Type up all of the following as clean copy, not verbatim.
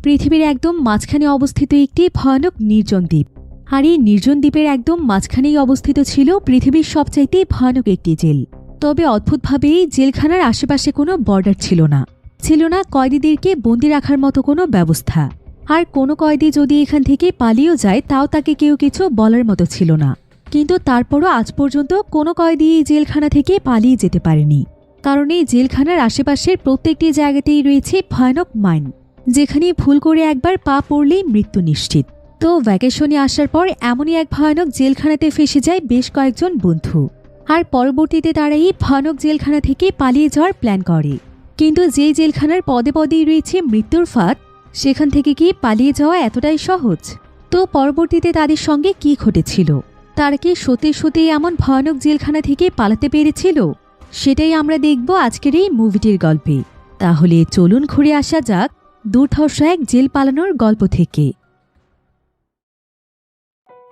পৃথিবীর একদম মাঝখানে অবস্থিত একটি ভয়ানক নির্জন দ্বীপ। আর এই নির্জন দ্বীপের একদম মাঝখানেই অবস্থিত ছিল পৃথিবীর সবচাইতে ভয়ানক একটি জেল। তবে অদ্ভুতভাবে এই জেলখানার আশেপাশে কোনো বর্ডার ছিল না, ছিল না কয়েদিদেরকে বন্দি রাখার মতো কোনো ব্যবস্থা। আর কোনো কয়েদি যদি এখান থেকে পালিয়েও যায় তাও তাকে কেউ কিছু বলার মতো ছিল না। কিন্তু তারপরও আজ পর্যন্ত কোনো কয়েদি এই জেলখানা থেকে পালিয়ে যেতে পারেনি, কারণ এই জেলখানার আশেপাশের প্রত্যেকটি জায়গাতেই রয়েছে ভয়ানক মাইন, যেখানে ভুল করে একবার পা পড়লেই মৃত্যু নিশ্চিত। তো ভ্যাকেশনে আসার পর এমনই এক ভয়ানক জেলখানাতে ফেসে যায় বেশ কয়েকজন বন্ধু। আর পরবর্তীতে তারা এই ভয়ানক জেলখানা থেকে পালিয়ে যাওয়ার প্ল্যান করে। কিন্তু যেই জেলখানার পদে পদেই রয়েছে মৃত্যুর ফাঁদ, সেখান থেকে কি পালিয়ে যাওয়া এতটাই সহজ? তো পরবর্তীতে তাদের সঙ্গে কি ঘটেছিল? তারা কি সত্যি সত্যি এমন ভয়ানক জেলখানা থেকে পালাতে পেরেছিল? সেটাই আমরা দেখব আজকের এই মুভিটির গল্পে। তাহলে চলুন ঘুরে আসা যাক দুর্ধর্ষ এক জেল পালানোর গল্প থেকে।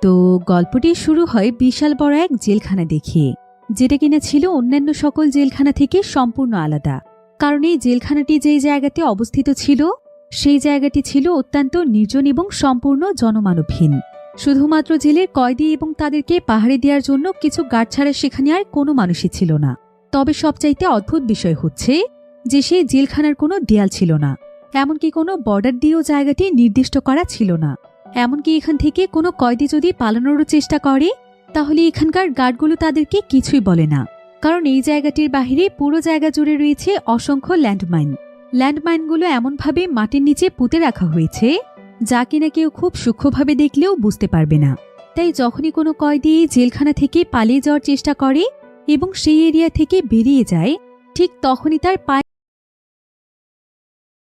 তো গল্পটি শুরু হয় বিশাল বড় এক জেলখানা দেখিয়ে, যেটা কিনা ছিল অন্যান্য সকল জেলখানা থেকে সম্পূর্ণ আলাদা। কারণ এই জেলখানাটি যেই জায়গাতে অবস্থিত ছিল সেই জায়গাটি ছিল অত্যন্ত নির্জন এবং সম্পূর্ণ জনমানবহীন। শুধুমাত্র জেলের কয়েদি এবং তাদেরকে পাহাড়ে দেওয়ার জন্য কিছু গার্ড ছাড়া সেখানে আর কোনো মানুষই ছিল না। তবে সবচাইতে অদ্ভুত বিষয় হচ্ছে যে সেই জেলখানার কোনো দেয়াল ছিল না, এমনকি কোনো বর্ডার দিয়েও জায়গাটি নির্দিষ্ট করা ছিল না। এমনকি এখান থেকে কোনো কয়েদি যদি পালানোরও চেষ্টা করে তাহলে এখানকার গার্ডগুলো তাদেরকে কিছুই বলে না, কারণ এই জায়গাটির বাহিরে পুরো জায়গা জুড়ে রয়েছে অসংখ্য ল্যান্ডমাইন। ল্যান্ডমাইনগুলো এমনভাবে মাটির নিচে পুঁতে রাখা হয়েছে যা কিনা কেউ খুব সূক্ষ্মভাবে দেখলেও বুঝতে পারবে না। তাই যখনই কোনো কয়েদি এই জেলখানা থেকে পালিয়ে যাওয়ার চেষ্টা করে এবং সেই এরিয়া থেকে বেরিয়ে যায়, ঠিক তখনই তার পায়ে